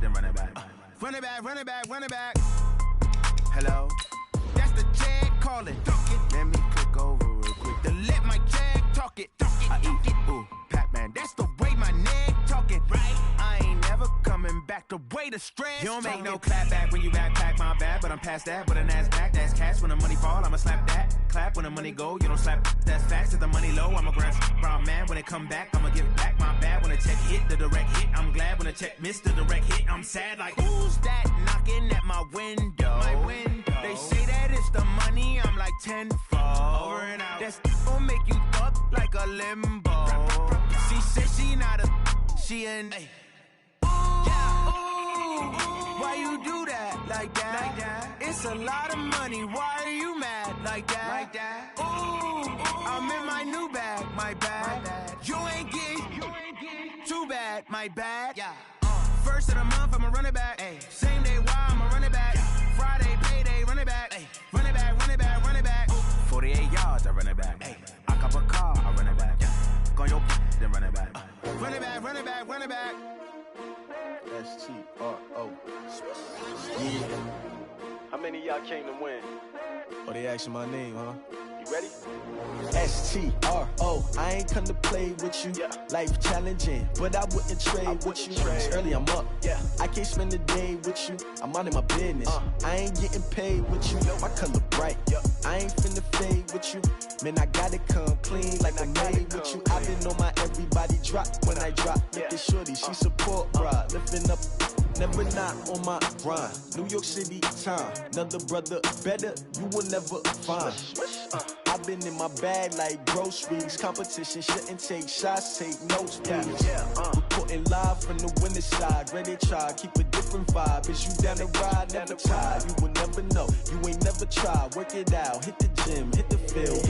then run it back. Run it back, run it back, run it back. Hello? That's the jag calling. Let me click over real quick to let my jag talk it. I eat it, ooh, Pac-Man. That's the way my neck talking, right? I ain't never coming back the way the stress. You don't make no clap back when you backpack, my bad. But I'm past that with a NASDAQ. That's cash when the money fall, I'ma slap that. Clap when the money go, you don't slap. That's facts. If the money low, I'ma grab brown man. When it come back, I'ma give back my bad. When the check hit, the direct hit. I'm glad when the check missed the direct hit. I'm sad like, who's that knocking at my window? My window. They say that it's the money, I'm like tenfold. Over and out. That's gon' make you up like a limbo. She said she not a, she an. Ooh, yeah, ooh, why you do that like that? Like that? It's a lot of money. Why are you mad like that? Like that? Ooh, I'm in my new bag, my bad. You ain't getting too bad, my bad. Yeah. First of the month, I'ma run it back. Ay. Same day, why I'ma run it back. Friday, payday, run it back. Ay. Run it back, run it back, run it back. 48 yards, I run it back. Ay. I cop a car, I run it back. Go on your then run it back. Run it back, run it back, run it back. S-T-R-O. Yeah. How many of y'all came to win? Oh, they asking my name, huh? You ready? S-T-R-O. I ain't come to play with you. Yeah. Life challenging, but I wouldn't trade with you. It's early, I'm up. Yeah. I can't spend the day with you. I'm out of my business. I ain't getting paid with you. My color bright. I ain't finna fade with you. Man, I gotta come clean like I made with you. I been on my everybody drop when I drop. Look at shorty, she support, bruh. Lifting up. Never not on my grind. New York City time. Another brother better, you will never find. I've been in my bag like groceries. Competition shouldn't take shots, take notes, please. Reporting live from the winter side. Ready to try, keep a different vibe. Is you down the ride, never tired. You will never know, you ain't never tried. Work it out, hit the gym, hit the field.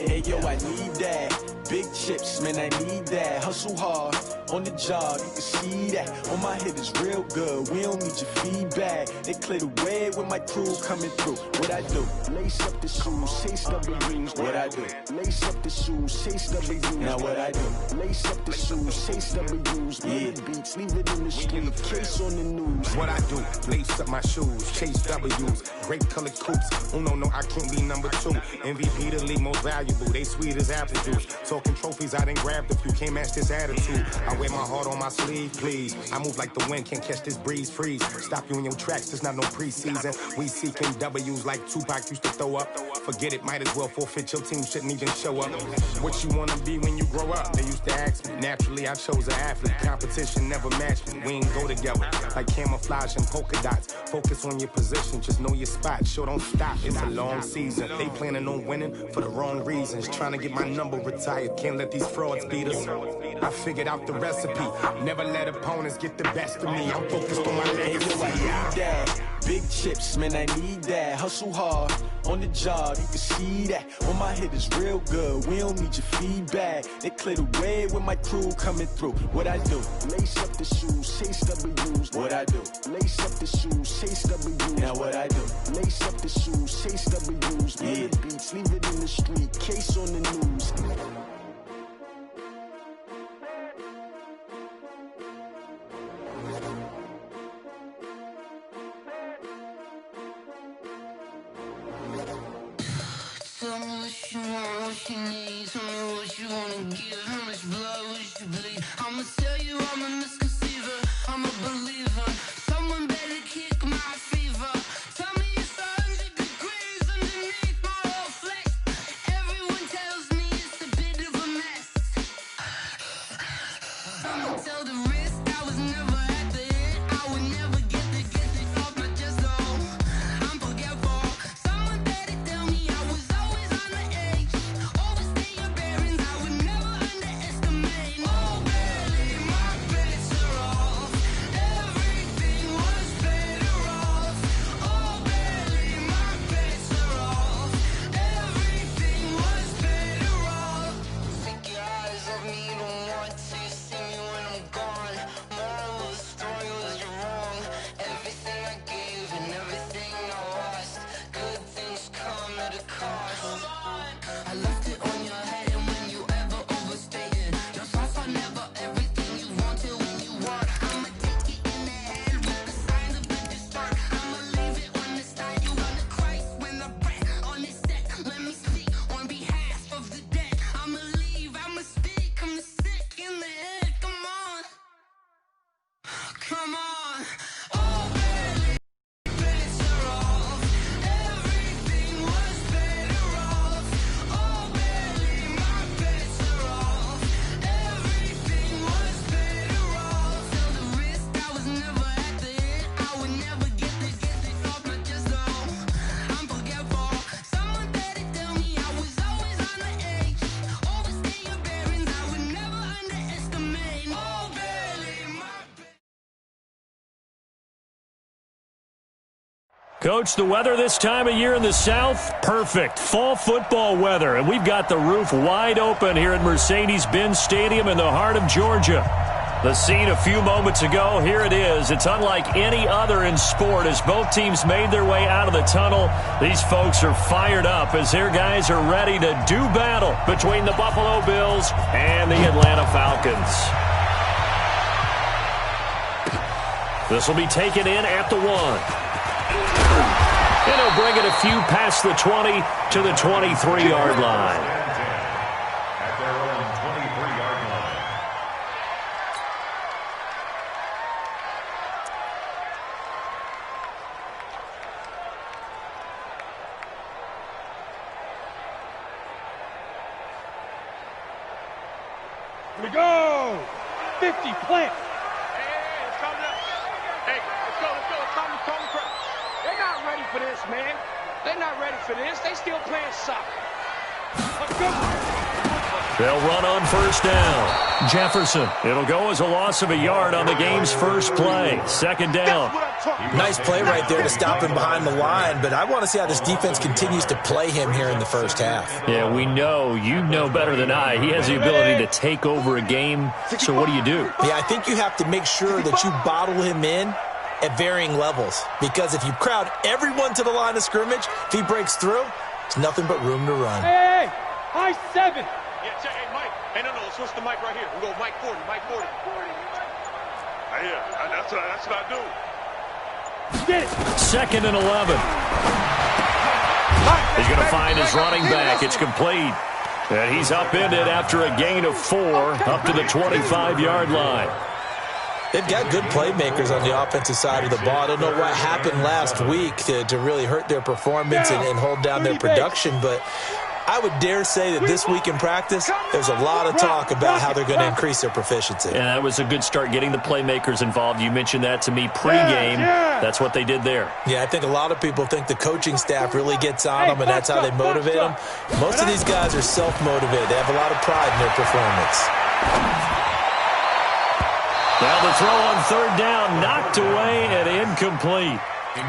Hey yo, I need that. Big chips, man, I need that. Hustle hard, on the job, you can see that. On my head is real good, we don't need your feedback. They clear the way with my crew coming through. What I do? Lace up the shoes, chase W's. What I do? Lace up the shoes, chase W's. Now what I do? Lace up the shoes, chase W's. Yeah, beats, leave it in the street, case on the news. What I do? Lace up my shoes, chase W's. Great colored coops. Oh no, I can't be number 2. MVP the league most valuable. They sweet as apple juice. Talking trophies, I done grabbed a few. Can't match this attitude. I wear my heart on my sleeve, please. I move like the wind, can't catch this breeze. Freeze. Stop you in your tracks. There's not no preseason. We seeking W's like Tupac used to throw up. Forget it, might as well forfeit. Your team shouldn't even show up. What you wanna be when you grow up? They used to ask me. Naturally, I chose an athlete. Competition never matched me. We ain't go together like camouflage and polka dots. Focus on your position, just know your spot. Sure, don't stop. It's a long season. They planning on winning for the wrong reasons. Trying to get my number retired. Can't let these frauds beat us. I figured out the recipe. Never let opponents get the best of me. I'm focused on my legacy. I need that. Big chips, man, I need that. Hustle hard, on the job, you can see that. On my head is real good, we don't need your feedback. They clear the way with my crew coming through. What I do? Lace up the shoes, chase W's. What I do? Lace up the shoes, chase W's. Now what I do? Lace up the shoes, chase W's. Yeah, beats, leave it in the street, case on the news. Tell me what you want, what you need. Tell me what you wanna give. How much blood would you bleed? I'ma tell you I'm a misconceiver. I'm a believer. Someone better kick my fever. Tell me it's 100 degrees underneath my whole flesh. Everyone tells me it's a bit of a mess. I'ma tell the risk I was never at the end. I would never get this off my chest though. I'm forgetful. Someone better tell me I was always on the edge. Overstay your bearings, I would never underestimate. Oh, barely my best. Coach, the weather this time of year in the South, perfect. Fall football weather, and we've got the roof wide open here at Mercedes-Benz Stadium in the heart of Georgia. The scene a few moments ago, here it is. It's unlike any other in sport as both teams made their way out of the tunnel. These folks are fired up as their guys are ready to do battle between the Buffalo Bills and the Atlanta Falcons. This will be taken in at the 1. And he'll bring it a few past the 20 to the 23-yard line. At their own 23-yard line. Here we go! 50, plant! They're not ready for this, man. They're not ready for this. They still playing soccer. Let's go. They'll run on first down. Jefferson. It'll go as a loss of a yard on the game's first play. Second down. Nice play right there to stop him behind the line, but I want to see how this defense continues to play him here in the first half. Yeah, we know. You know better than I. He has the ability to take over a game. So what do you do? Yeah, I think you have to make sure that you bottle him in at varying levels, because if you crowd everyone to the line of scrimmage, if he breaks through, it's nothing but room to run. Hey, high 7. Yeah, check. Hey, Mike. Hey, no, switch the mic right here. We go Mike 40, Mike 40. Yeah, that's what I do. Get it. Second and 11. He's going to find his running back. It's complete. And he's upended after a gain of 4 up to the 25-yard line. They've got good playmakers on the offensive side of the ball. I don't know what happened last week to really hurt their performance and hold down their production, but I would dare say that this week in practice, there's a lot of talk about how they're going to increase their proficiency. And that was a good start, getting the playmakers involved. You mentioned that to me pregame. That's what they did there. Yeah, I think a lot of people think the coaching staff really gets on them, and that's how they motivate them. Most of these guys are self-motivated. They have a lot of pride in their performance. Now the throw on third down, knocked away and incomplete.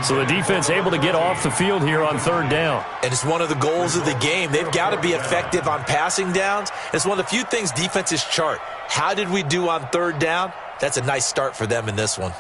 So the defense able to get off the field here on third down. And it's one of the goals of the game. They've got to be effective on passing downs. It's one of the few things defenses chart. How did we do on third down? That's a nice start for them in this one.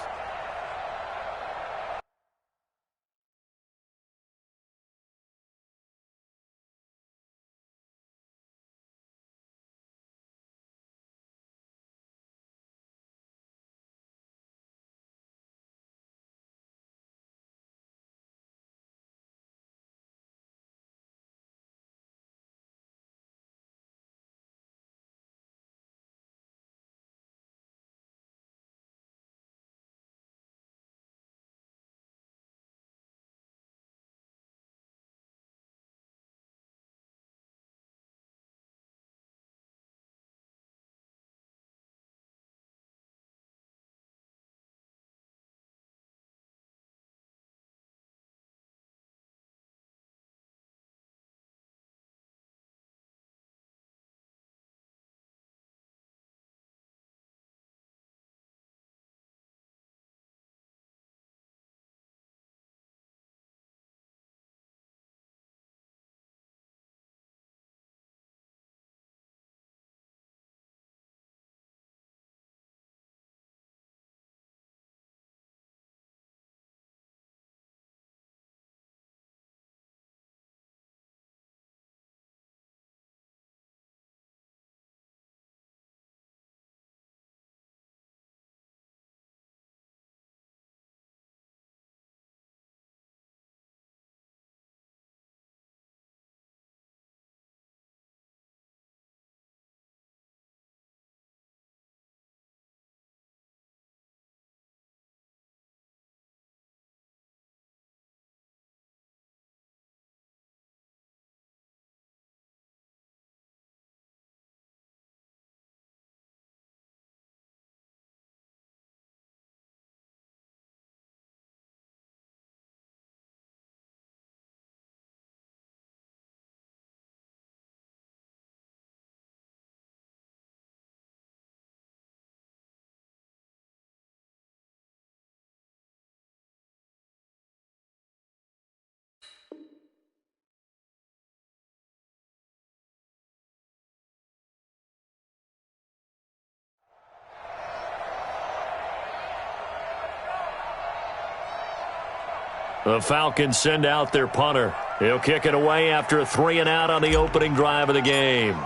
The Falcons send out their punter. He'll kick it away after a 3-and-out on the opening drive of the game.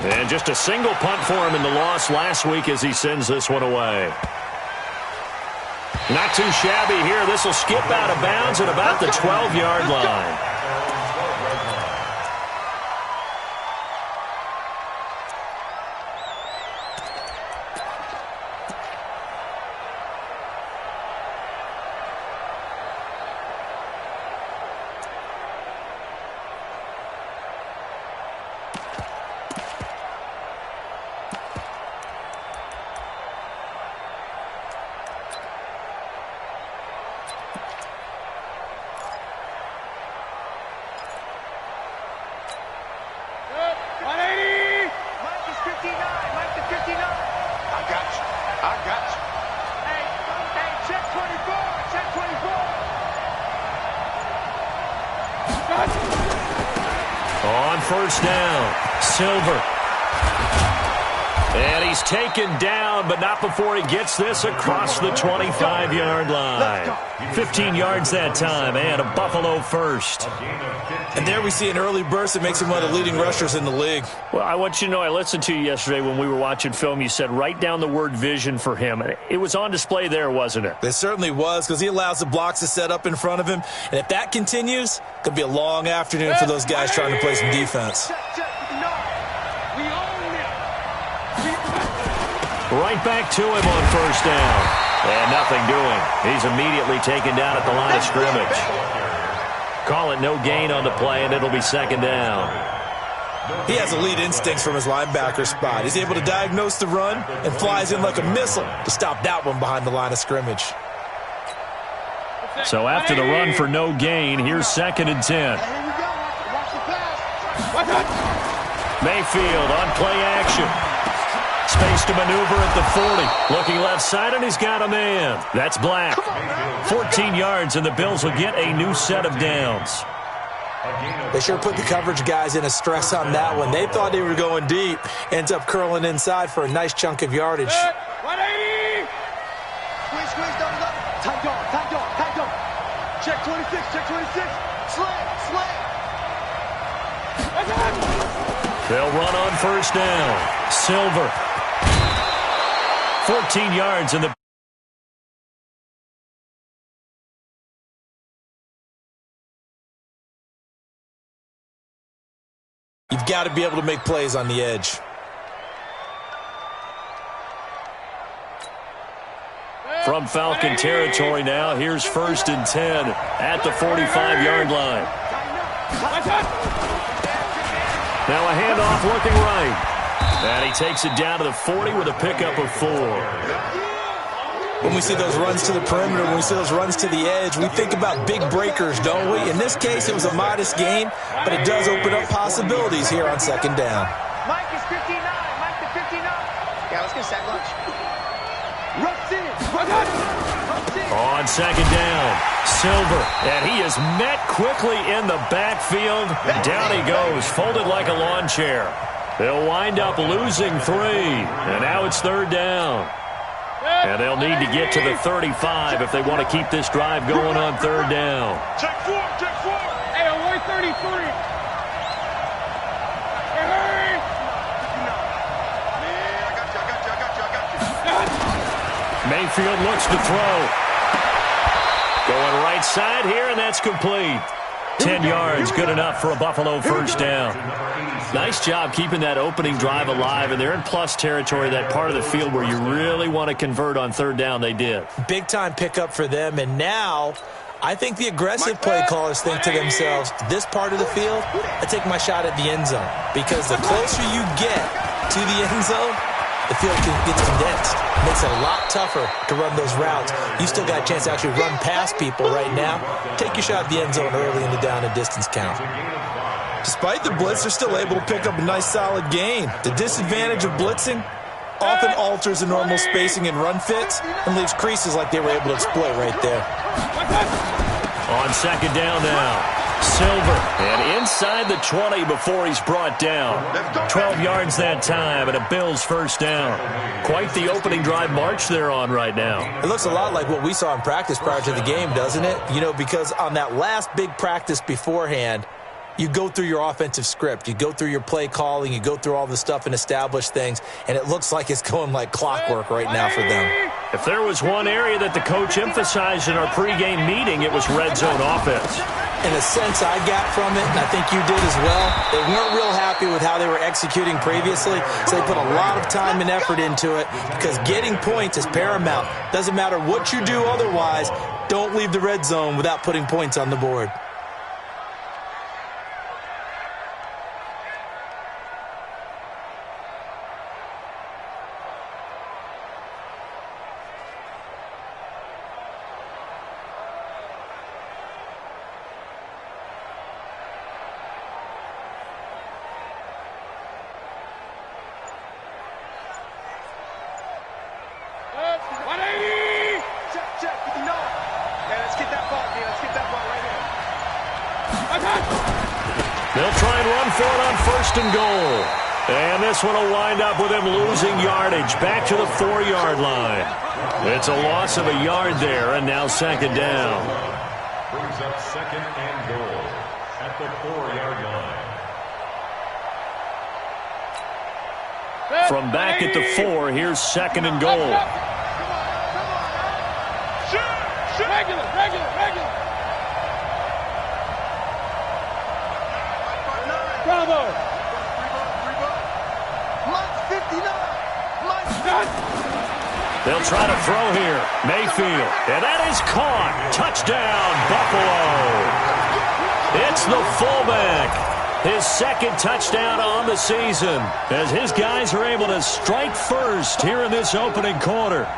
And just a single punt for him in the loss last week as he sends this one away. Not too shabby here. This will skip out of bounds at about the 12-yard line. On first down, Silver. And he's taken down, but not before he gets this across the 25-yard line. 15 yards that time, and a Buffalo first. And there we see an early burst that makes him one of the leading rushers in the league. Well, I want you to know, I listened to you yesterday when we were watching film. You said write down the word vision for him. It was on display there, wasn't it? It certainly was, because he allows the blocks to set up in front of him. And if that continues, it could be a long afternoon for those guys trying to play some defense. Right back to him on first down. And nothing doing. He's immediately taken down at the line of scrimmage. Call it no gain on the play, and it'll be second down. He has elite instincts from his linebacker spot. He's able to diagnose the run and flies in like a missile to stop that one behind the line of scrimmage. So after the run for no gain, here's 2nd and 10. Mayfield on play action. Space to maneuver at the 40. Looking left side, and he's got a man. That's Black. 14 yards, and the Bills will get a new set of downs. They sure put the coverage guys in a stress on that one. They thought they were going deep. Ends up curling inside for a nice chunk of yardage. 180! Squeeze, down. Tight dog. Check 26, Slant. They'll run on first down. Silver. 14 yards in the... You've got to be able to make plays on the edge. From Falcon territory now, here's 1st and 10 at the 45-yard line. Now a handoff looking right. And he takes it down to the 40 with a pickup of 4. When we see those runs to the perimeter, when we see those runs to the edge, we think about big breakers, don't we? In this case, it was a modest gain, but it does open up possibilities here on 2nd down. Mike is 59. Yeah, let's get sack lunch. Runs in. On 2nd down, Silver. And he is met quickly in the backfield. Down he goes, folded like a lawn chair. They'll wind up losing 3. And now it's 3rd down. And they'll need to get to the 35 if they want to keep this drive going on 3rd down. Check 4. Hey, on 133. Hey! I got you. Mayfield looks to throw. Going right side here, and that's complete. 10 yards, good enough for a Buffalo first down. Nice job keeping that opening drive alive, and they're in plus territory, that part of the field where you really want to convert on 3rd down. They did. Big-time pickup for them, and now I think the aggressive play callers think to themselves, this part of the field, I take my shot at the end zone, because the closer you get to the end zone, the field gets condensed. It makes it a lot tougher to run those routes. You still got a chance to actually run past people right now. Take your shot at the end zone early in the down and distance count. Despite the blitz, they're still able to pick up a nice solid gain. The disadvantage of blitzing often alters the normal spacing and run fits and leaves creases like they were able to exploit right there. On 2nd down now, Silver, and inside the 20 before he's brought down. 12 yards that time, and a Bills first down. Quite the opening drive march they're on right now. It looks a lot like what we saw in practice prior to the game, doesn't it? You know, because on that last big practice beforehand, you go through your offensive script. You go through your play calling. You go through all the stuff and establish things, and it looks like it's going like clockwork right now for them. If there was one area that the coach emphasized in our pregame meeting, it was red zone offense. In a sense I got from it, and I think you did as well, they weren't real happy with how they were executing previously, so they put a lot of time and effort into it because getting points is paramount. Doesn't matter what you do otherwise, don't leave the red zone without putting points on the board. They'll try and run for it on 1st and goal. And this one will wind up with him losing yardage back to the 4-yard line. It's a loss of a yard there, and now 2nd down. Brings up 2nd and goal at the 4-yard line. From back at the 4, here's 2nd and goal. Regular. Bravo. They'll try to throw here. Mayfield. And that is caught. Touchdown, Buffalo. It's the fullback. His 2nd touchdown on the season as his guys are able to strike first here in this opening quarter.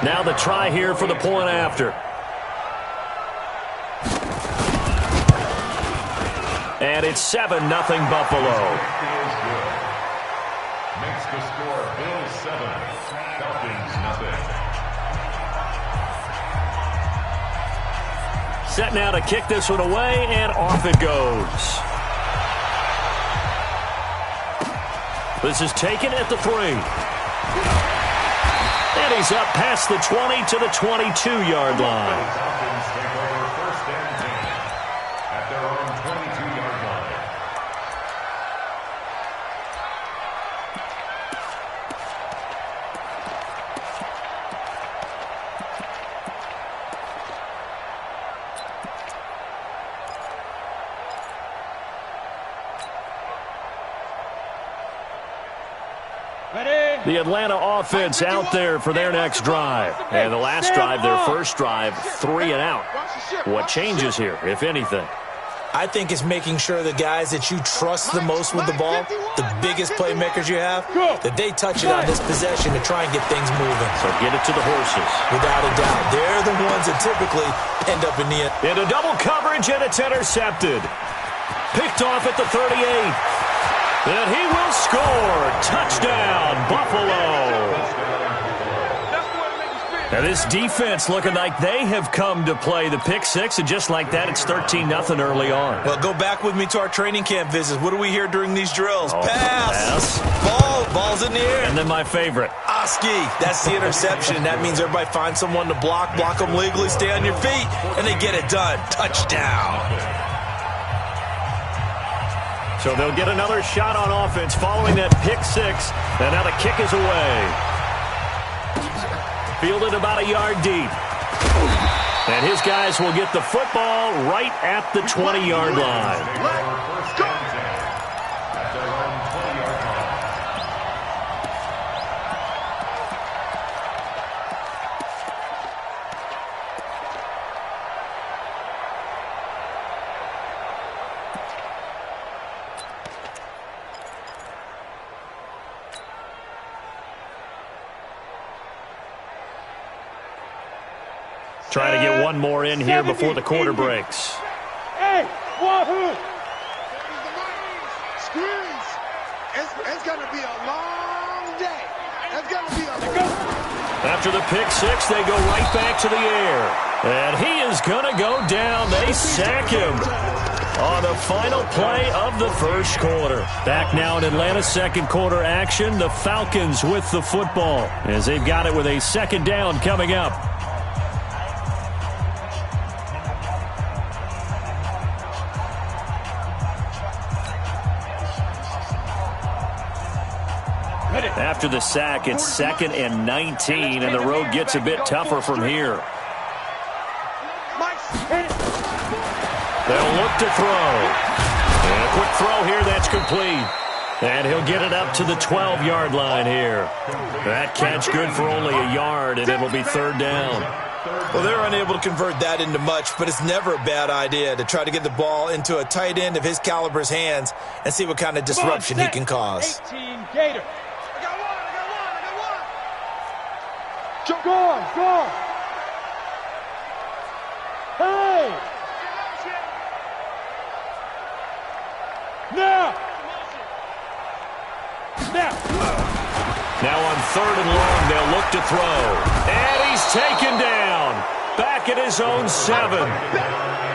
Now the try here for the point after. And it's 7-0 Buffalo. Makes the score Bills 7, Falcons nothing. Set now to kick this one away, and off it goes. This is taken at the 3. And he's up past the 20 to the 22-yard line. Falcons take over 1st and 10 at their own 22-yard line. The Atlanta offense out there for their next drive. And the last drive, their first drive, 3 and out. What changes here, if anything? I think it's making sure the guys that you trust the most with the ball, the biggest playmakers you have, that they touch it on this possession to try and get things moving. So get it to the horses. Without a doubt. They're the ones that typically end up in the end. Into double coverage, and it's intercepted. Picked off at the 38. And he will score. Touchdown, Buffalo. Now this defense looking like they have come to play the pick 6, and just like that, it's 13-0 early on. Well, go back with me to our training camp visits. What do we hear during these drills? Pass. Ball's in the air. And then my favorite. Oski, that's the interception. That means everybody finds someone to block them legally, stay on your feet, and they get it done. Touchdown. So they'll get another shot on offense following that pick 6. And now the kick is away. Fielded about a yard deep. And his guys will get the football right at the 20-yard line. Let's go. At their own 20-yard line. Trying to get one more in here before the quarter breaks. Hey, wahoo! Squeeze. It's going to be a long day. It's going to be a long day. After the pick 6, they go right back to the air. And he is going to go down. They sack him on the final play of the first quarter. Back now in Atlanta, second quarter action. The Falcons with the football as they've got it with a second down coming up. After the sack, it's 2nd and 19, and the road gets a bit tougher from here. They'll look to throw. And a quick throw here, that's complete. And he'll get it up to the 12-yard line here. That catch good for only a yard, and it'll be third down. Well, they're unable to convert that into much, but it's never a bad idea to try to get the ball into a tight end of his caliber's hands and see what kind of disruption he can cause. 18 Gator. Go! Hey! Now! Now on 3rd and long, they'll look to throw. And he's taken down. Back at his own 7.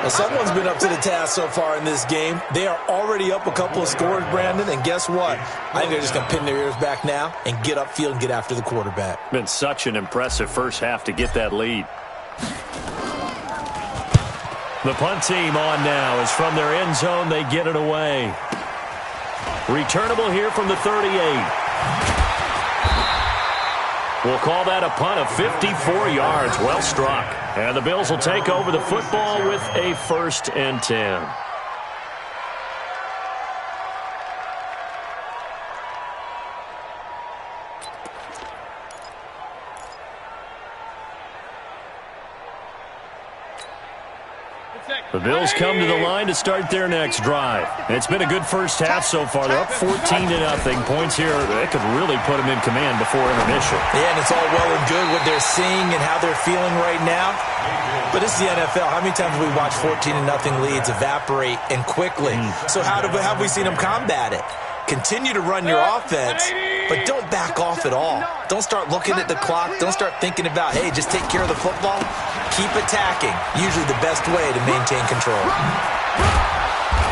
Well, someone's been up to the task so far in this game. They are already up a couple of scores, Brandon, and guess what? I think they're just going to pin their ears back now and get upfield and get after the quarterback. Been such an impressive first half to get that lead. The punt team on now is from their end zone. They get it away. Returnable here from the 38. We'll call that a punt of 54 yards. Well struck. And the Bills will take over the football with a 1st and 10. The Bills come to the line to start their next drive. It's been a good first half so far. They're up 14-0. Points here, that could really put them in command before intermission. Yeah, and it's all well and good what they're seeing and how they're feeling right now. But it's the NFL. How many times have we watched 14-0 leads evaporate and quickly? So how have we seen them combat it? Continue to run your offense, but don't back off at all. Don't start looking at the clock. Don't start thinking about, hey, just take care of the football. Keep attacking. Usually the best way to maintain control.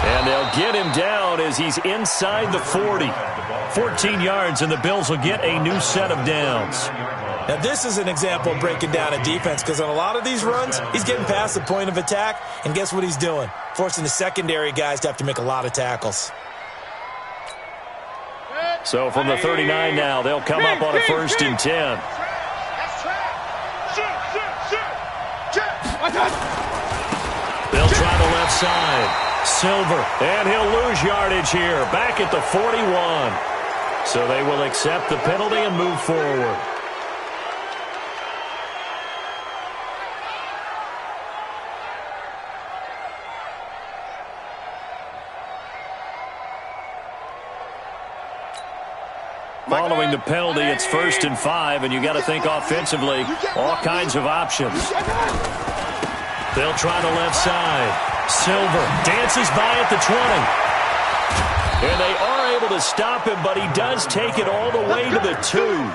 And they'll get him down as he's inside the 40. 14 yards, and the Bills will get a new set of downs. Now, this is an example of breaking down a defense because on a lot of these runs, he's getting past the point of attack, and guess what he's doing? Forcing the secondary guys to have to make a lot of tackles. So from the 39 now, they'll come up on a 1st and 10. They'll try the left side. Silver, and he'll lose yardage here. Back at the 41. So they will accept the penalty and move forward. Following the penalty, it's 1st and 5, and you got to think offensively, all kinds of options. They'll try the left side. Silver dances by at the 20. And they are able to stop him, but he does take it all the way to the 2.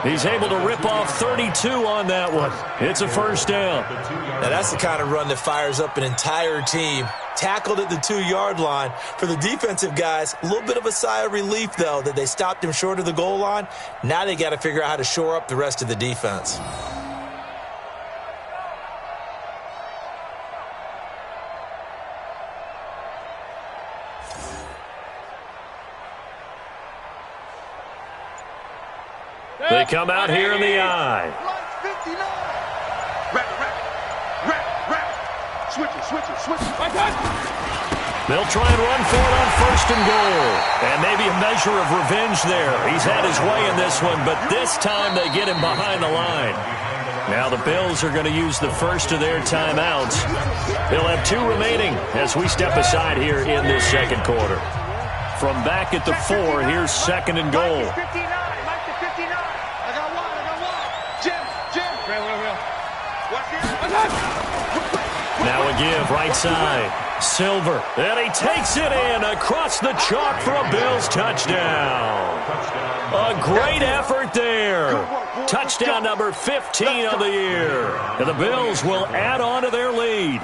He's able to rip off 32 on that one. It's a 1st down. Now that's the kind of run that fires up an entire team. Tackled at the 2-yard line. For the defensive guys, a little bit of a sigh of relief, though, that they stopped him short of the goal line. Now they got to figure out how to shore up the rest of the defense. They come out here in the eye. Switch it. They'll try and run for it on 1st and goal. And maybe a measure of revenge there. He's had his way in this one, but this time they get him behind the line. Now the Bills are going to use the first of their timeouts. They'll have 2 remaining as we step aside here in this second quarter. From back at the 4, here's 2nd and goal. Now a give, right side. Silver, and he takes it in across the chalk for a Bills touchdown. A great effort there. Touchdown number 15 of the year. And the Bills will add on to their lead.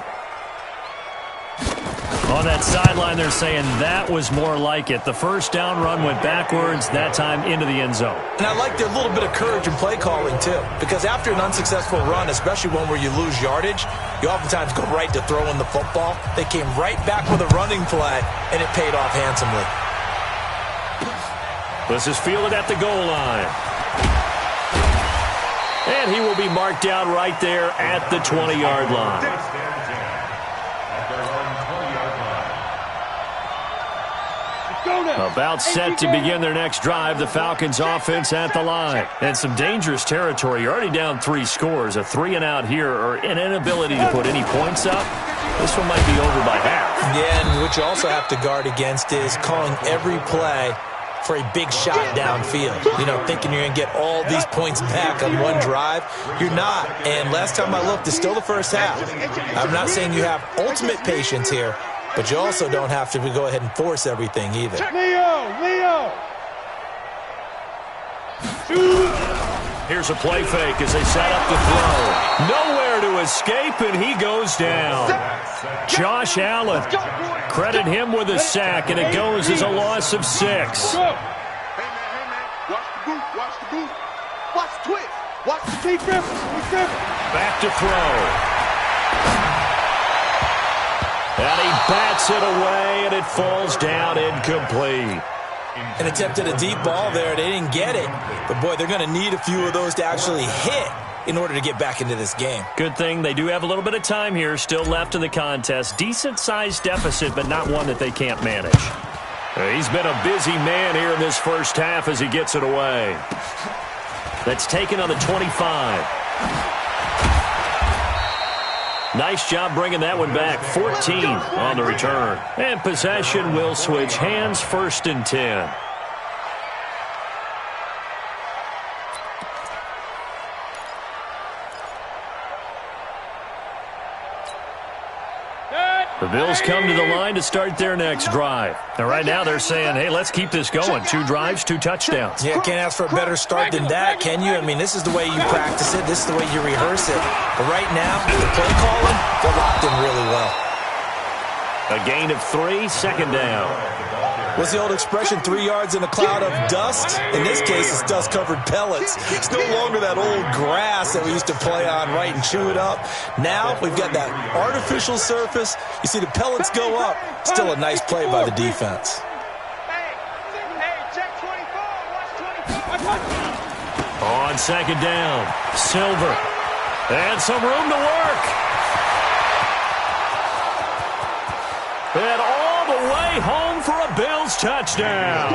On that sideline, they're saying that was more like it. The first down run went backwards, that time into the end zone. And I like their little bit of courage in play calling, too. Because after an unsuccessful run, especially one where you lose yardage, you oftentimes go right to throwing the football. They came right back with a running play, and it paid off handsomely. This is fielded at the goal line. And he will be marked down right there at the 20-yard line. About set to begin their next drive, the Falcons offense at the line. And some dangerous territory. You're already down 3 scores. A 3-and-out here, or an inability to put any points up. This one might be over by half. Yeah, and what you also have to guard against is calling every play for a big shot downfield. You know, thinking you're going to get all these points back on one drive. You're not. And last time I looked, it's still the first half. I'm not saying you have ultimate patience here, but you also don't have to go ahead and force everything either. Leo! Here's a play fake as they set up the throw. Nowhere to escape, and he goes down. Josh Allen. Credit him with a sack, and it goes as a loss of 6. Hey, man. Watch the boot. Watch the twist. Watch the T. Griffin. Back to throw. And he bats it away, and it falls down incomplete. And attempted a deep ball there. They didn't get it. But, boy, they're going to need a few of those to actually hit in order to get back into this game. Good thing they do have a little bit of time here still left in the contest. Decent-sized deficit, but not one that they can't manage. He's been a busy man here in this first half as he gets it away. That's taken on the 25. Nice job bringing that one back. 14 on the return. And possession will switch hands, 1st and 10. The Bills come to the line to start their next drive. And right now they're saying, hey, let's keep this going. 2 drives, 2 touchdowns. Yeah, can't ask for a better start than that, can you? I mean, this is the way you practice it. This is the way you rehearse it. But right now, the play calling, they're locked in really well. A gain of 3, 2nd down. What's the old expression, 3 yards in a cloud of dust? In this case, it's dust-covered pellets. It's no longer that old grass that we used to play on, right, and chew it up. Now we've got that artificial surface. You see the pellets go up. Still a nice play by the defense. On 2nd down, Silver. And some room to work. And all the way home for a Bills touchdown.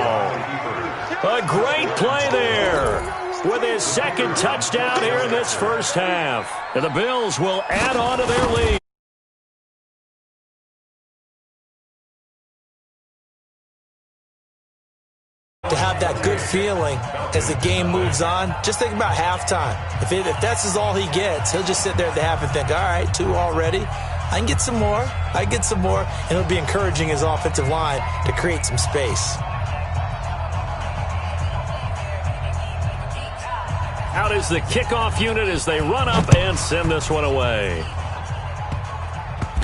A great play there with his 2nd touchdown here in this first half. And the Bills will add on to their lead. To have that good feeling as the game moves on, just think about halftime. If that's all he gets, he'll just sit there at the half and think, all right, 2 already. I can get some more. And it'll be encouraging his offensive line to create some space. Out is the kickoff unit as they run up and send this one away.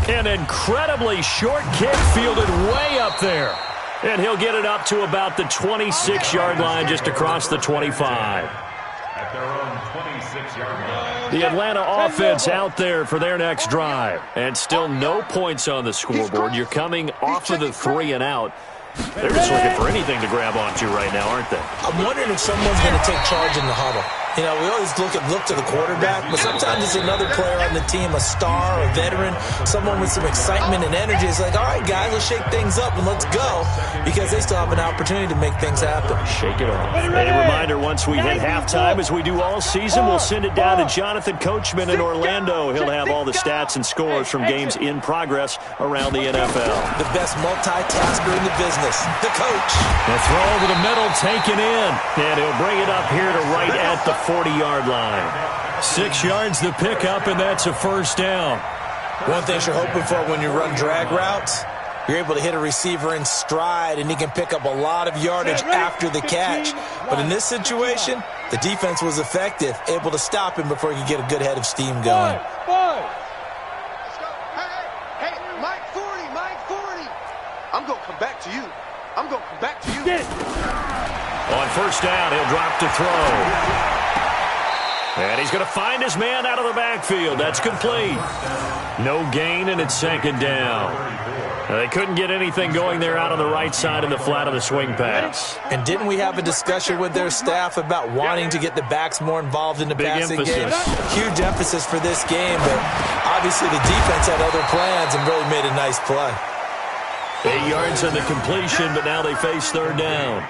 An incredibly short kick fielded way up there. And he'll get it up to about the 26-yard line just across the 25. At their own 26-yard line. The Atlanta offense out there for their next drive. And still no points on the scoreboard. You're coming off of the 3-and-out. They're just looking for anything to grab onto right now, aren't they? I'm wondering if someone's going to take charge in the huddle. You know, we always look to the quarterback, but sometimes it's another player on the team, a star, a veteran, someone with some excitement and energy. It's like, all right, guys, let's shake things up and let's go, because they still have an opportunity to make things happen. Shake it off. A reminder, once we hit halftime, as we do all season, we'll send it down to Jonathan Coachman in Orlando. He'll have all the stats and scores from games in progress around the NFL. The best multitasker in the business, the coach. The throw over the middle taken in, and he'll bring it up here to right at the 40-yard line. 6 yards the pickup, and that's a first down. One thing you're hoping for when you run drag routes, you're able to hit a receiver in stride, and he can pick up a lot of yardage after the catch. But in this situation, the defense was effective, able to stop him before he could get a good head of steam going. Hey, Mike 40, Mike 40. I'm going to come back to you. I'm going to come back to you. On first down, he'll drop to throw. And he's going to find his man out of the backfield. That's complete. No gain, and it's second down. They couldn't get anything going there out on the right side of the flat of the swing pass. And didn't we have a discussion with their staff about wanting to get the backs more involved in the passing game? Huge emphasis for this game, but obviously the defense had other plans and really made a nice play. 8 yards on the completion, but now they face third down.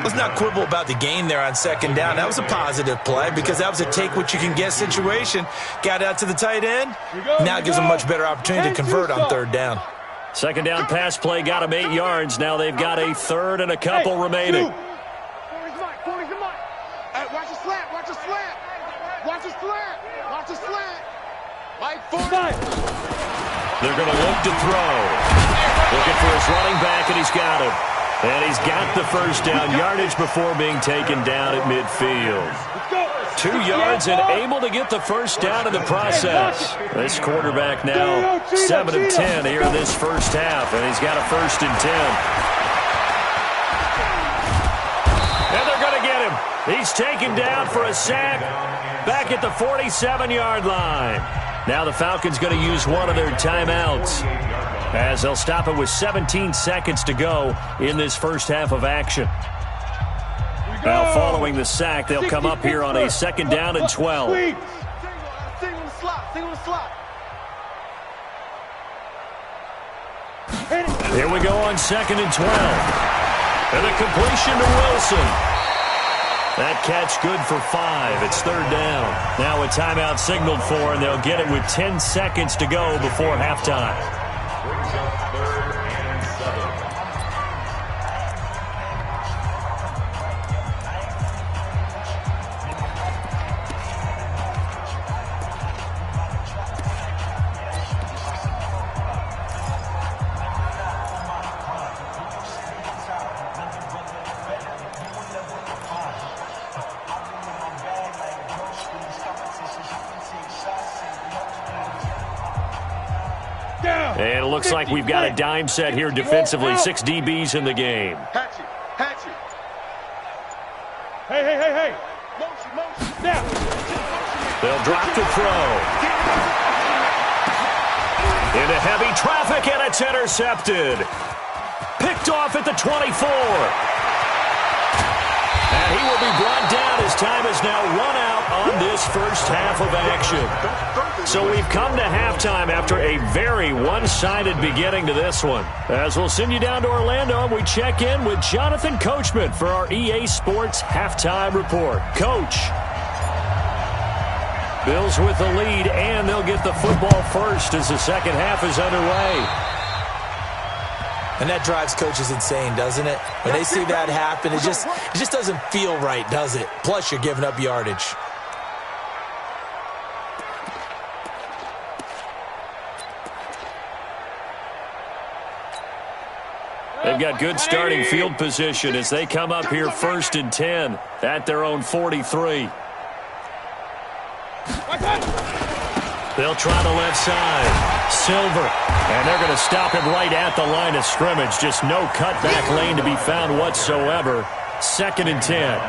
Let's not quibble about the gain there on second down. That was a positive play because that was a take-what-you-can-get situation. Got out to the tight end. Now it gives them a much better opportunity to convert on third down. Second down pass play got them 8 yards. Now they've got a third and a couple remaining. Hey, watch the slant, watch the slant. Watch the slant, watch the slant. Mike 40. They're going to look to throw. Looking for his running back, and he's got him. And he's got the first down yardage before being taken down at midfield. 2 yards and able to get the first down in the process. This quarterback now 7 of 10 here in this first half, and he's got a 1st and 10. And they're going to get him. He's taken down for a sack back at the 47-yard line. Now the Falcons going to use one of their timeouts, as they'll stop it with 17 seconds to go in this first half of action. Now following the sack, they'll come up here on a second down and 12. Single on the slot, single on the slot. Here we go on second and 12. And a completion to Wilson. That catch good for 5. It's third down. Now a timeout signaled for, and they'll get it with 10 seconds to go before halftime. Brings up third and 7. And it looks like we've got a dime set here defensively. 6 DBs in the game. Hatchet, hatchet. Hey. Motion. Now. They'll drop to throw. Into heavy traffic, and it's intercepted. Picked off at the 24. And he will be brought down as time is now run out on this first half of action. So we've come to halftime after a very one-sided beginning to this one. As we'll send you down to Orlando, and we check in with Jonathan Coachman for our EA Sports Halftime Report. Coach. Bills with the lead, and they'll get the football first as the second half is underway. And that drives coaches insane, doesn't it? When they see that happen, it just doesn't feel right, does it? Plus, you're giving up yardage. They've got good starting field position as they come up here 1st and 10 at their own 43. They'll try the left side. Silver. And they're going to stop him right at the line of scrimmage. Just no cutback lane to be found whatsoever. 2nd and 10.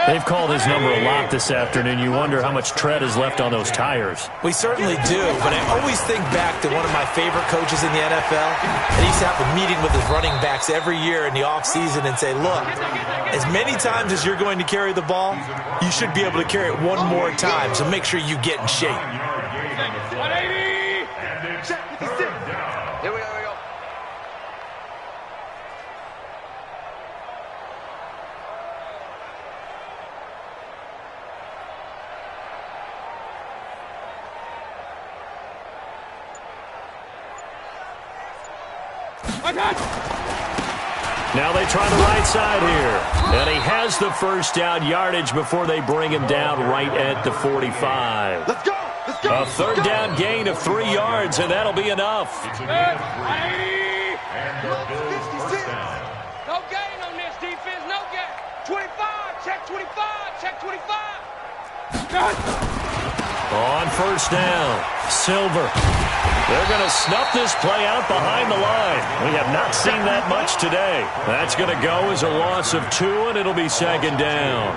They've called his number a lot this afternoon. You wonder how much tread is left on those tires. We certainly do, but I always think back to one of my favorite coaches in the NFL. And he used to have a meeting with his running backs every year in the offseason and say, look, as many times as you're going to carry the ball, you should be able to carry it one more time, so make sure you get in shape. 180. Check 56. Here we go. Now they try the right side here. And he has the first down yardage before they bring him down right at the 45. Let's go. A third down gain of 3 yards, and that'll be enough. And the Bills first down. No gain on this defense, no gain. 25, check 25, check 25. On first down, Silver. They're going to snuff this play out behind the line. We have not seen that much today. That's going to go as a loss of 2, and it'll be second down.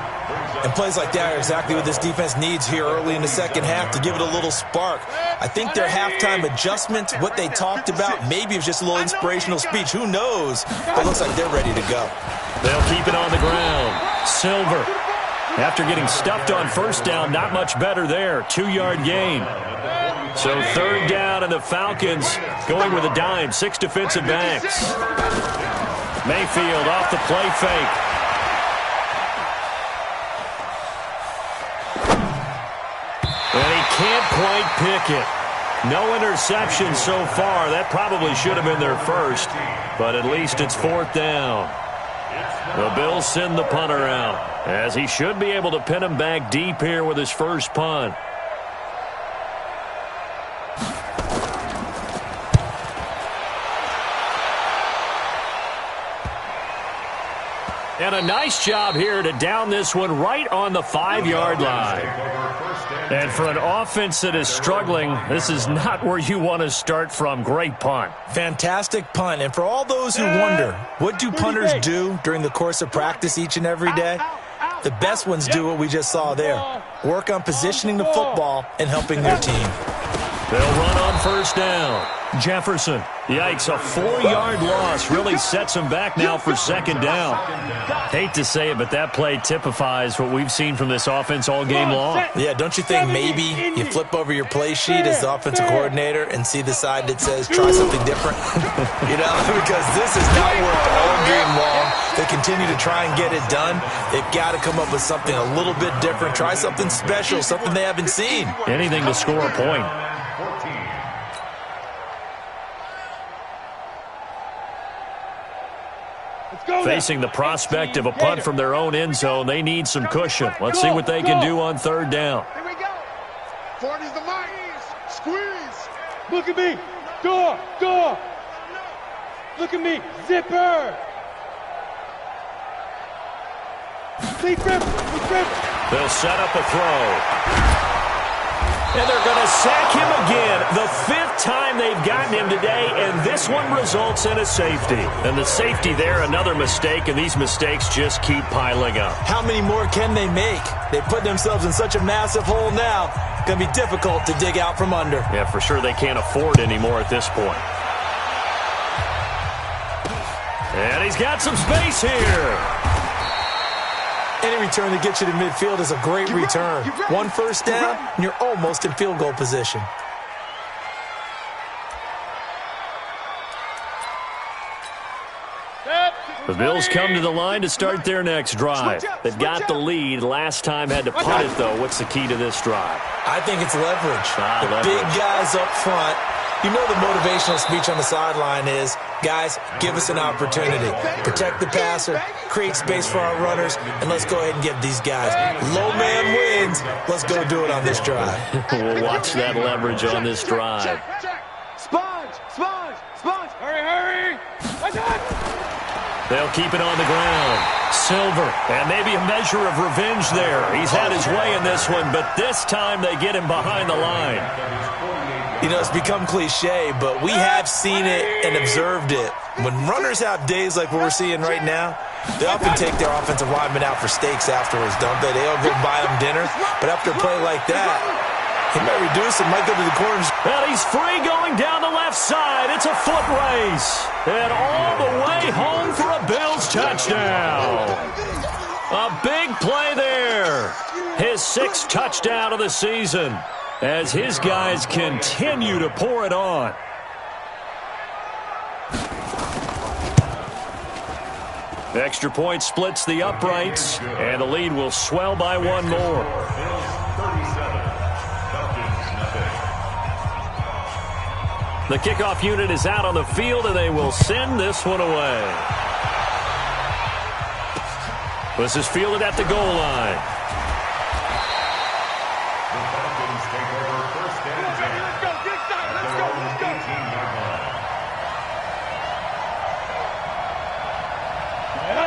And plays like that are exactly what this defense needs here early in the second half to give it a little spark. I think their halftime adjustments, what they talked about, maybe it was just a little inspirational speech. Who knows? But it looks like they're ready to go. They'll keep it on the ground. Silver, after getting stuffed on first down, not much better there. 2-yard gain. So third down, and the Falcons going with a dime. 6 defensive backs. Mayfield off the play fake. And he can't quite pick it. No interception so far. That probably should have been their first, but at least it's fourth down. The Bills send the punter out, as he should be able to pin him back deep here with his first punt. And a nice job here to down this one right on the 5-yard line. And for an offense that is struggling, this is not where you want to start from. Great punt. Fantastic punt. And for all those who wonder, what do punters do during the course of practice each and every day? The best ones do what we just saw there. Work on positioning the football and helping their team. They'll run on first down. Jefferson. Yikes, a 4-yard loss really sets him back now for second down. Hate to say it, but that play typifies what we've seen from this offense all game long. Yeah, don't you think maybe you flip over your play sheet as the offensive coordinator and see the side that says try something different? You know, because this has not worked all game long. They continue to try and get it done. They've got to come up with something a little bit different. Try something special, something they haven't seen. Anything to score a point. Facing the prospect of a punt from their own end zone, they need some cushion. Let's see what they can do on third down. Here we go. 40's the mark. Squeeze. Look at me. Door. Look at me. Zipper. They'll set up a throw. And they're going to sack him again. The 5th time they've gotten him today, and this one results in a safety. And the safety there, another mistake, and these mistakes just keep piling up. How many more can they make? They put themselves in such a massive hole now. It's going to be difficult to dig out from under. Yeah, for sure they can't afford anymore at this point. And he's got some space here. Any return that gets you to midfield is a great return. One first down, and you're almost in field goal position. The Bills come to the line to start their next drive. They've got the lead. Last time had to punt it, though. What's the key to this drive? I think it's leverage. The big guys up front. You know the motivational speech on the sideline is, guys, give us an opportunity. Protect the passer, create space for our runners, and let's go ahead and get these guys. Low man wins. Let's go do it on this drive. We'll watch that leverage on this drive. Sponge. Hurry. They'll keep it on the ground. Silver, and maybe a measure of revenge there. He's had his way in this one, but this time they get him behind the line. You know, it's become cliche, but we have seen it and observed it. When runners have days like what we're seeing right now, they often take their offensive linemen out for steaks afterwards, don't they? They'll go buy them dinner, but after a play like that, he might reduce it, might go to the corners. Well, he's free going down the left side. It's a foot race. And all the way home for a Bills touchdown. A big play there. His 6th touchdown of the season, as his guys continue to pour it on. Extra point splits the uprights, and the lead will swell by 1 more. The kickoff unit is out on the field, and they will send this one away. This is fielded at the goal line. The Falcons take over first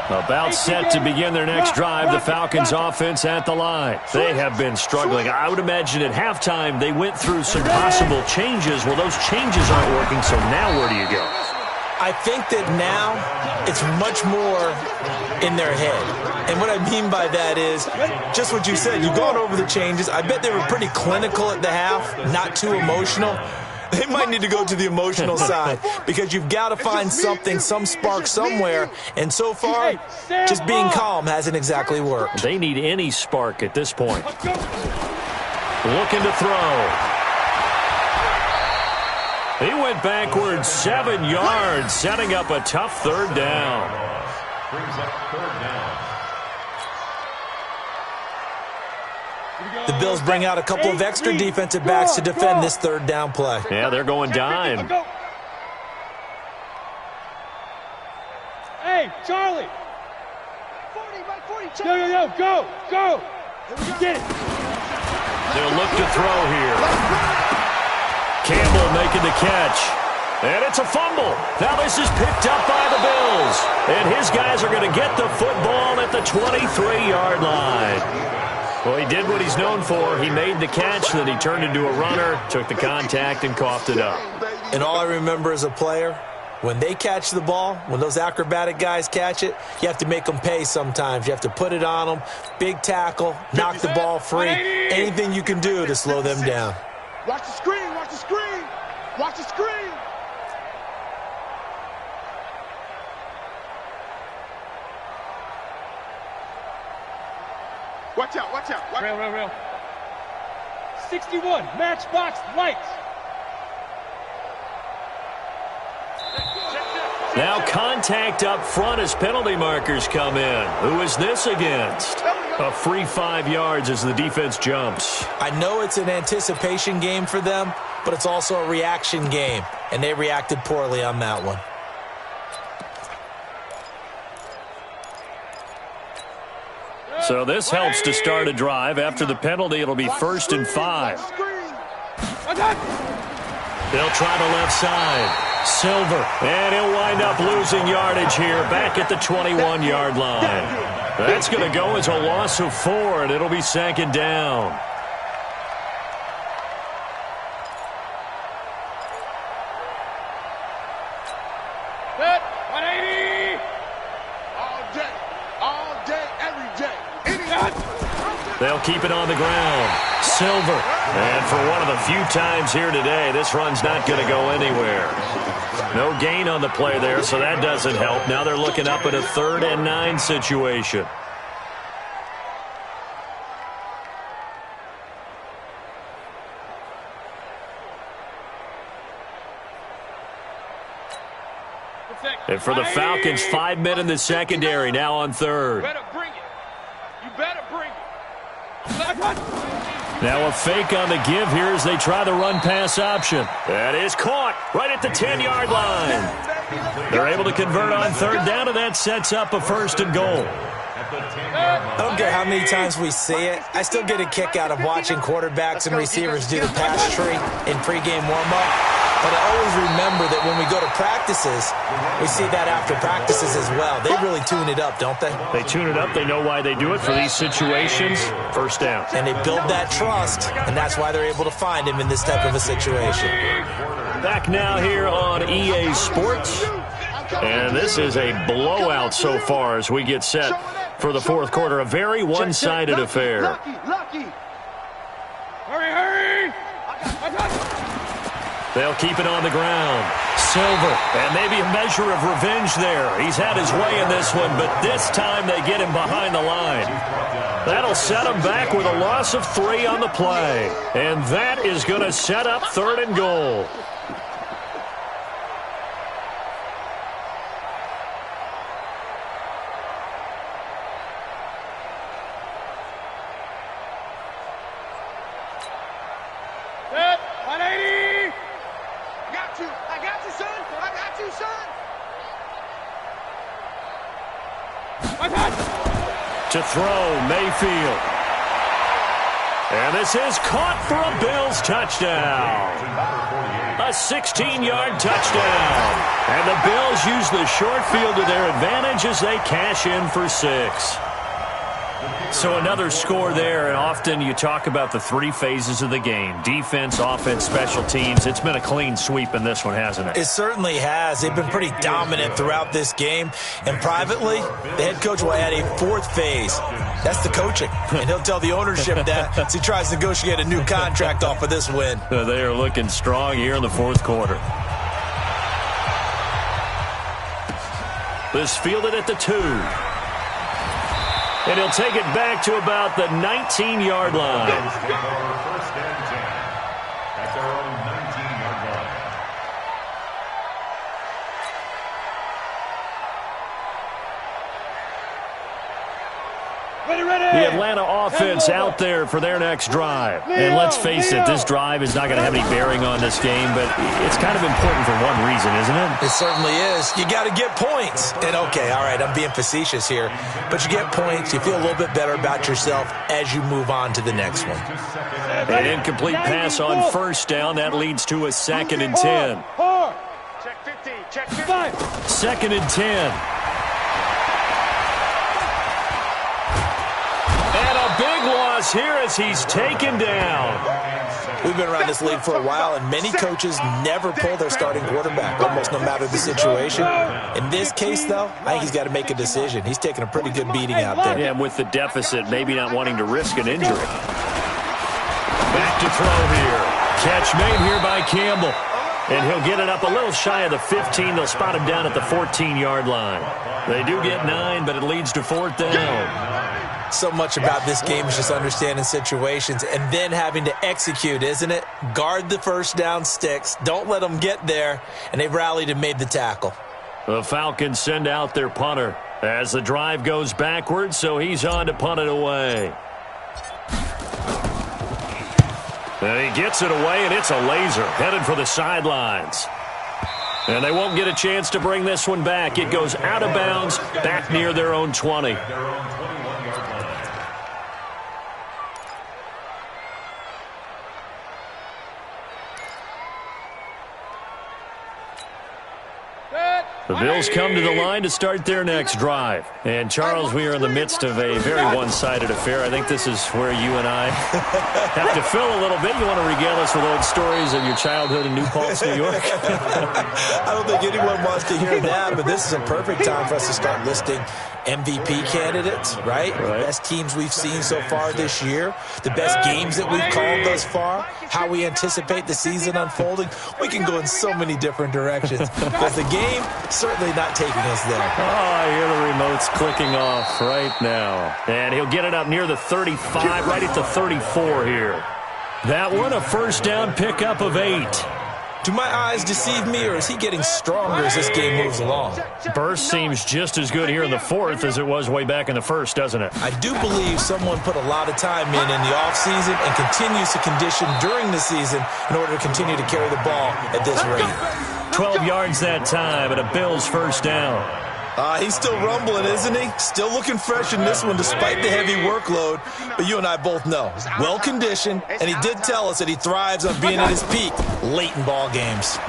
About set to begin their next drive, the Falcons offense at the line. They have been struggling. I would imagine at halftime they went through some possible changes. Well, those changes aren't working, so now where do you go? I think that now it's much more in their head. And what I mean by that is just what you said. You've gone over the changes. I bet they were pretty clinical at the half, not too emotional. They might need to go to the emotional side because you've got to find something, some spark somewhere. And so far, just being calm hasn't exactly worked. They need any spark at this point. Looking to throw. He went backwards 7 yards, setting up a tough third down. Brings up third down. The Bills bring out a couple of extra defensive backs to defend this third down play. Yeah, they're going dime. Hey, Charlie. 40, go. Get it. They'll look to throw here. Campbell making the catch. And it's a fumble. Now this is picked up by the Bills. And his guys are going to get the football at the 23-yard line. Well, he did what he's known for. He made the catch, then he turned into a runner, took the contact, and coughed it up. And all I remember as a player, when they catch the ball, when those acrobatic guys catch it, you have to make them pay sometimes. You have to put it on them, big tackle, knock the ball free, anything you can do to slow them down. Watch the screen, watch the screen, watch the screen. Watch out, watch out. Rail. 61, matchbox lights. Now contact up front as penalty markers come in. Who is this against? A free 5 yards as the defense jumps. I know it's an anticipation game for them, but it's also a reaction game, and they reacted poorly on that one. So this helps to start a drive. After the penalty, it'll be 1st and 5. They'll try the left side. Silver. And he'll wind up losing yardage here back at the 21-yard line. That's going to go as a loss of 4, and it'll be 2nd down. Set, 180. All day, every day. They'll keep it on the ground. Silver. And for one of the few times here today, this run's not going to go anywhere. No gain on the play there, so that doesn't help. Now they're looking up at a 3rd and 9 situation. And for the Falcons, 5 men in the secondary now on 3rd. Better bring it. You better bring it. Now a fake on the give here as they try the run-pass option. That is caught right at the 10-yard line. They're able to convert on 3rd down, and that sets up a 1st and goal. I don't care how many times we see it. I still get a kick out of watching quarterbacks and receivers do the pass tree in pregame warm-up. But I always remember that when we go to practices, we see that after practices as well. They really tune it up, don't they? They tune it up. They know why they do it for these situations. 1st down. And they build that trust, and that's why they're able to find him in this type of a situation. Back now here on EA Sports. And this is a blowout so far as we get set for the 4th quarter. A very one-sided affair. Lucky. Hurry. They'll keep it on the ground. Silver. And maybe a measure of revenge there. He's had his way in this one, but this time they get him behind the line. That'll set him back with a loss of 3 on the play. And that is going to set up 3rd and goal. Set, 180. I got you, son. To throw, Mayfield. And this is caught for a Bills touchdown. A 16-yard touchdown. And the Bills use the short field to their advantage as they cash in for 6. So another score there, and often you talk about the 3 phases of the game. Defense, offense, special teams. It's been a clean sweep in this one, hasn't it? It certainly has. They've been pretty dominant throughout this game. And privately, the head coach will add a 4th phase. That's the coaching. And he'll tell the ownership that as he tries to negotiate a new contract off of this win. They are looking strong here in the 4th quarter. This fielded at the 2. And he'll take it back to about the 19-yard line. First and 10 at their own 19-yard line. The Atlanta offense out there for their next drive. And let's face it, this drive is not going to have any bearing on this game, but it's kind of important for one reason, isn't it? It certainly is. You got to get points. And okay, all right, I'm being facetious here, but you get points, you feel a little bit better about yourself as you move on to the next one. An incomplete pass on first down. That leads to a 2nd and 10. Check 15. Check 5. 2nd and 10. Big loss here as he's taken down. We've been around this league for a while, and many coaches never pull their starting quarterback, almost no matter the situation. In this case, though, I think he's got to make a decision. He's taking a pretty good beating out there. Yeah, with the deficit, maybe not wanting to risk an injury. Back to throw here. Catch made here by Campbell. And he'll get it up a little shy of the 15. They'll spot him down at the 14-yard line. They do get 9, but it leads to 4th down. So much about this game is just understanding situations and then having to execute, isn't it? Guard the first down sticks. Don't let them get there. And they rallied and made the tackle. The Falcons send out their punter as the drive goes backwards, so he's on to punt it away. And he gets it away, and it's a laser headed for the sidelines. And they won't get a chance to bring this one back. It goes out of bounds, back near their own 20. The Bills come to the line to start their next drive. And, Charles, we are in the midst of a very one-sided affair. I think this is where you and I have to fill a little bit. You want to regale us with old stories of your childhood in New Paltz, New York? I don't think anyone wants to hear that, but this is a perfect time for us to start listing MVP candidates, right? The best teams we've seen so far this year, the best games that we've called thus far, how we anticipate the season unfolding. We can go in so many different directions because the game certainly not taking us there. Oh, I hear the remote's clicking off right now. And he'll get it up near the 35, right at the 34 here. That one, a first down pickup of 8. Do my eyes deceive me, or is he getting stronger as this game moves along? Burst seems just as good here in the 4th as it was way back in the 1st, doesn't it? I do believe someone put a lot of time in the offseason and continues to condition during the season in order to continue to carry the ball at this rate. 12 yards that time and a Bills first down. He's still rumbling, isn't he? Still looking fresh in this one despite the heavy workload. But you and I both know, well-conditioned, and he did tell us that he thrives on being at his peak late in ball games.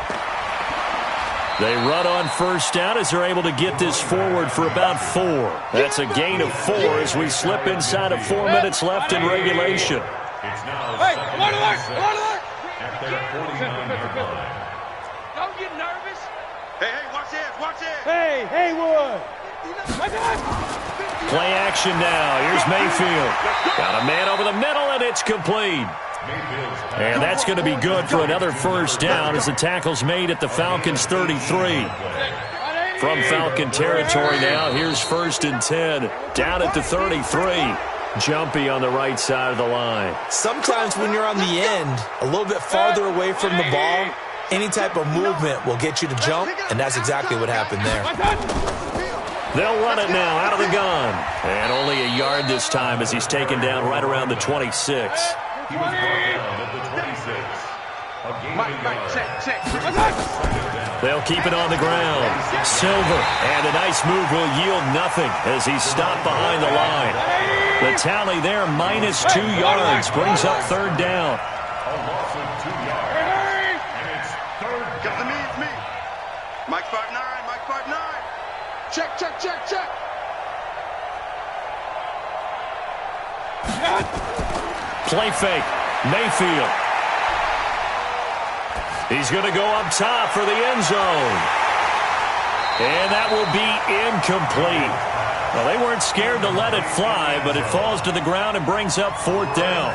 They run on first down as they're able to get this forward for about 4. That's a gain of 4 as we slip inside of 4 minutes left in regulation. It's now at their 49-yard line. Don't get nervous. Hey, watch this, watch this. Hey, Haywood. Play action now. Here's Mayfield. Got a man over the middle, and it's complete. And that's going to be good for another first down as the tackle's made at the Falcons' 33. From Falcon territory now, here's 1st and 10. Down at the 33. Jumpy on the right side of the line. Sometimes when you're on the end, a little bit farther away from the ball, any type of movement will get you to jump, and that's exactly what happened there. They'll run it now out of the gun. And only a yard this time as he's taken down right around the 26. He was brought down at the 26. They'll keep it on the ground. Silver, and a nice move will yield nothing as he's stopped behind the line. The tally there, minus 2 yards, brings up 3rd down. A loss of 2 yards. And it's 3rd down. Mike 5'9", Mike 5'9". Check, check, check, check. Play fake. Mayfield. He's going to go up top for the end zone. And that will be incomplete. Well, they weren't scared to let it fly, but it falls to the ground and brings up 4th down.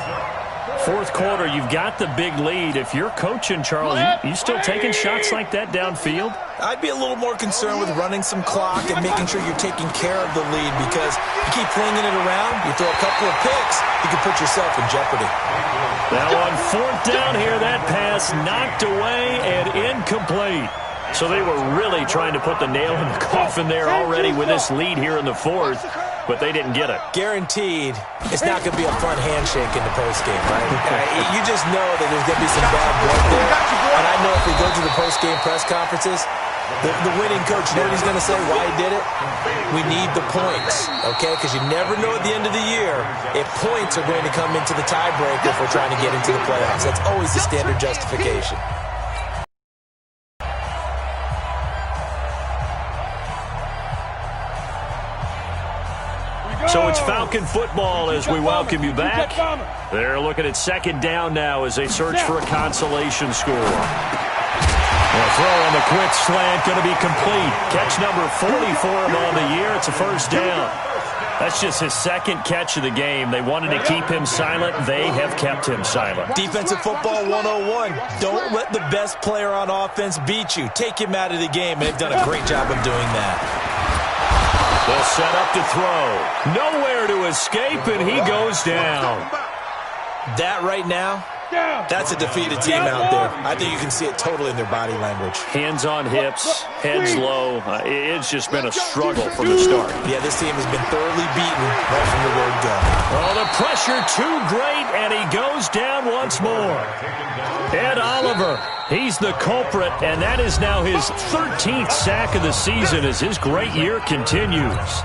Fourth quarter, you've got the big lead. If you're coaching, Charles, you still taking shots like that downfield? I'd be a little more concerned with running some clock and making sure you're taking care of the lead, because you keep flinging it around, you throw a couple of picks, you can put yourself in jeopardy. Now on 4th down here, that pass knocked away and incomplete. So they were really trying to put the nail in the coffin there already with this lead here in the 4th, but they didn't get it. Guaranteed, it's not going to be a fun handshake in the postgame, right? You just know that there's going to be some bad blood there. And I know if we go to the postgame press conferences, the winning coach, you know what he's going to say, why he did it? We need the points, okay? Because you never know at the end of the year if points are going to come into the tiebreaker if we're trying to get into the playoffs. That's always the standard justification. So it's Falcon football as we welcome you back. They're looking at 2nd down now as they search for a consolation score. A throw on the quick slant going to be complete. Catch number 40 for him on the year. It's a 1st down. That's just his 2nd catch of the game. They wanted to keep him silent. They have kept him silent. Defensive football 101. Don't let the best player on offense beat you. Take him out of the game, and they've done a great job of doing that. They'll set up to throw. Nowhere to escape, and he goes down. That right now, that's a defeated team out there. I think you can see it totally in their body language. Hands on hips, heads low. It's just been a struggle from the start. Yeah, this team has been thoroughly beaten right from the word go. Oh, the pressure too great, and he goes down once more. Ed Oliver, he's the culprit, and that is now his 13th sack of the season as his great year continues.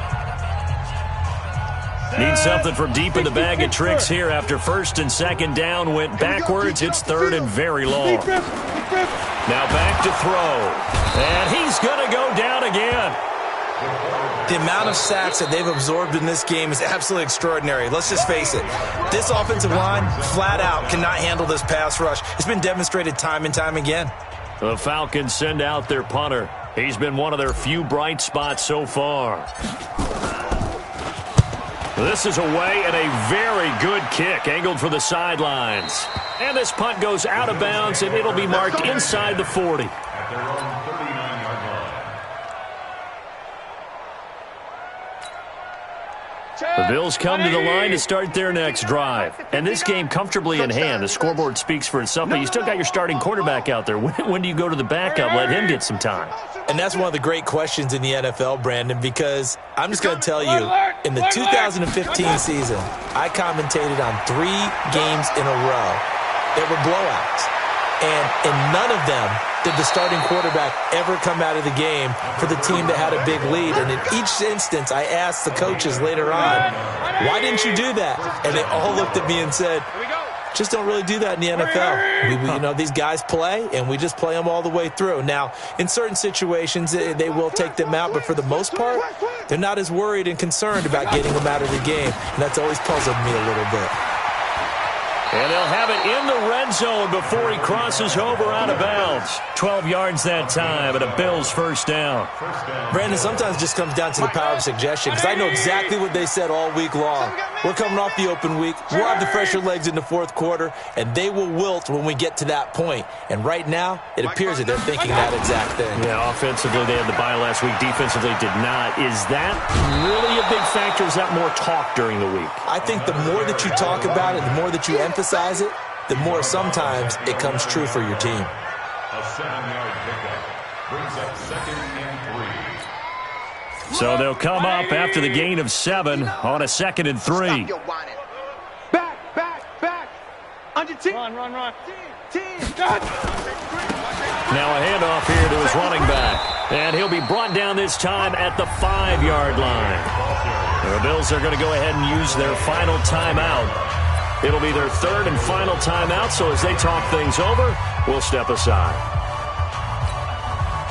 Need something from deep in the bag of tricks here after 1st and 2nd down went backwards. It's 3rd and very long. Now back to throw. And he's going to go down again. The amount of sacks that they've absorbed in this game is absolutely extraordinary. Let's just face it. This offensive line, flat out, cannot handle this pass rush. It's been demonstrated time and time again. The Falcons send out their punter. He's been one of their few bright spots so far. This is away and a very good kick, angled for the sidelines. And this punt goes out of bounds, and it'll be marked inside the 40. At their own 39-yard line. The Bills come to the line to start their next drive. And this game comfortably in hand. The scoreboard speaks for itself, but you still got your starting quarterback out there. When do you go to the backup? Let him get some time. And that's one of the great questions in the NFL, Brandon, because I'm just going to tell you, in the 2015 season, I commentated on 3 games in a row. They were blowouts. And in none of them did the starting quarterback ever come out of the game for the team that had a big lead. And in each instance, I asked the coaches later on, why didn't you do that? And they all looked at me and said, just don't really do that in the NFL. These guys play, and we just play them all the way through. Now, in certain situations, they will take them out, but for the most part, they're not as worried and concerned about getting them out of the game. And that's always puzzled me a little bit. And they'll have it in the red zone before he crosses over out of bounds. 12 yards that time, and a Bills 1st down. Brandon, sometimes it just comes down to the power of suggestion, because I know exactly what they said all week long. We're coming off the open week. We'll have the fresher legs in the 4th quarter, and they will wilt when we get to that point. And right now, it appears that they're thinking that exact thing. Yeah, offensively, they had the bye last week. Defensively, did not. Is that really a big factor? Is that more talk during the week? I think the more that you talk about it, the more that you emphasize it, the more sometimes it comes true for your team. A 7-yard pickup brings up 2nd and 3. So they'll come up after the gain of 7 on a 2nd and 3. Back. Under 10. Run. 10. Now a handoff here to his running back. And he'll be brought down this time at the 5-yard line. The Bills are going to go ahead and use their final timeout. It'll be their 3rd and final timeout, so as they talk things over, we'll step aside.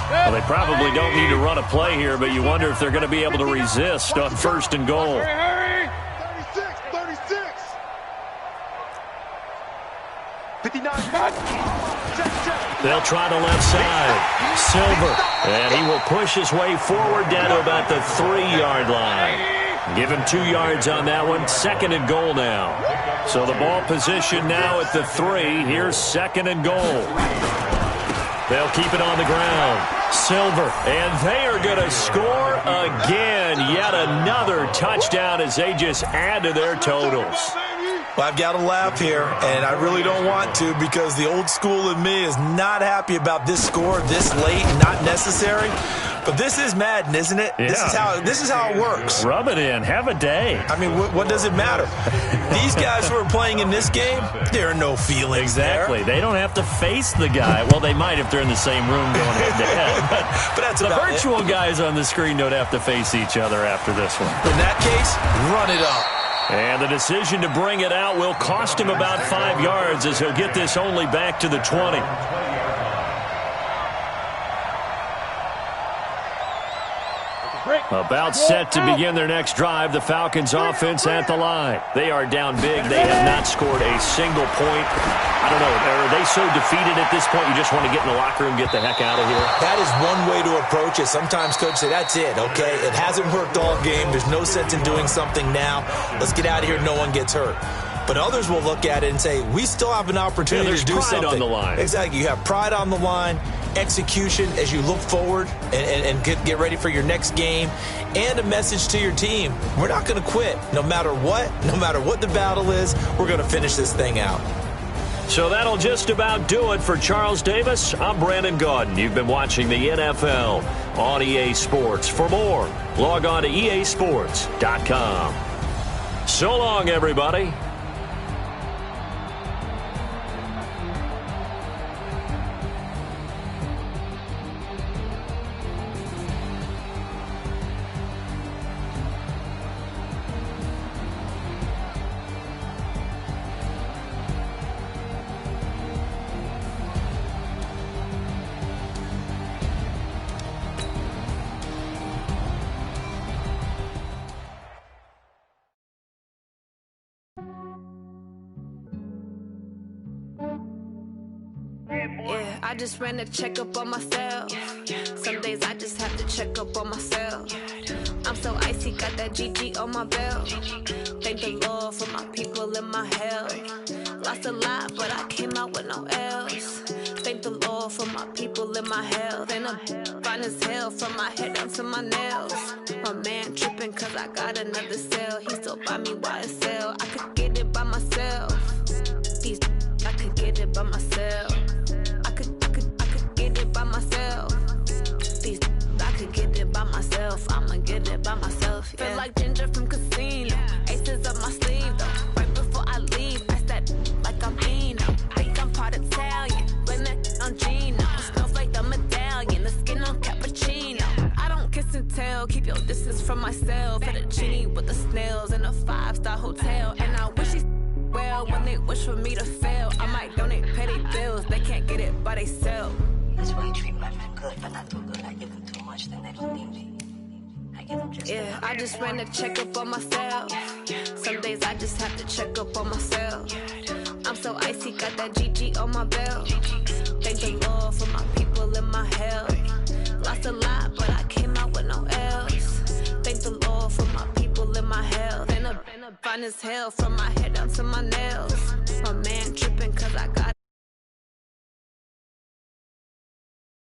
Well, they probably don't need to run a play here, but you wonder if they're going to be able to resist on 1st and goal. Hurry! 36. 59. They'll try the left side. Silver, and he will push his way forward down to about the 3-yard line. Give him 2 yards on that one. 2nd and goal now. So the ball position now at the 3. Here's 2nd and goal. They'll keep it on the ground. Silver, and they are going to score again. Yet another touchdown as they just add to their totals. Well, I've got to laugh here, and I really don't want to because the old school in me is not happy about this score this late, not necessary. But this is Madden, isn't it? Yeah. This is how it works. Rub it in. Have a day. I mean, what does it matter? These guys who are playing in this game, there are no feelings Exactly. there. They don't have to face the guy. Well, they might if they're in the same room going head-to-head. But that's the about virtual guys on the screen don't have to face each other after this one. In that case, run it up. And the decision to bring it out will cost him about 5 yards as he'll get this only back to the 20. About set to begin their next drive. The Falcons offense at the line. They are down big. They have not scored a single point. I don't know. Are they so defeated at this point you just want to get in the locker room, get the heck out of here? That is one way to approach it. Sometimes coaches say, that's it, okay? It hasn't worked all game. There's no sense in doing something now. Let's get out of here. No one gets hurt. But others will look at it and say, we still have an opportunity to do something. There's pride on the line. Exactly. You have pride on the line, execution as you look forward and get ready for your next game, and a message to your team. We're not going to quit. No matter what the battle is, we're going to finish this thing out. So that'll just about do it for Charles Davis. I'm Brandon Gaudin. You've been watching the NFL on EA Sports. For more, log on to easports.com. So long, everybody. Yeah, I just ran a checkup on myself. Some days I just have to check up on myself. I'm so icy, got that GG on my belt. Thank the Lord for my people and my health. Lost a lot, but I came out with no L's. Thank the Lord for my people and my health. And I'm fine as hell from my head down to my nails. My man tripping cause I got another cell. He still buy me YSL. I could get it by myself. I could get it by myself. I could get it by myself. I could get it by myself. I'ma get it by myself. Yeah. Feel like Ginger from Casino. Aces up my sleeve though. Right before I leave, I step like I'm Eno. Think I'm part Italian. Blame that on Gino. Smells like the medallion. The skin on cappuccino. I don't kiss and tell. Keep your distance from myself. At a genie with the snails in a 5-star hotel. And I wish he well when they wish for me to fail. I might donate petty bills. They can't get it by themselves. That's why you treat women good, but not too good. I give them too much, then they don't need me. I give them just yeah, I just ran a checkup on myself. Some days I just have to check up on myself. I'm so icy, got that GG on my belt. Thank the Lord for my people and my health. Lost a lot, but I came out with no L's. Thank the Lord for my people and my health. And I'm fine as hell from my head down to my nails.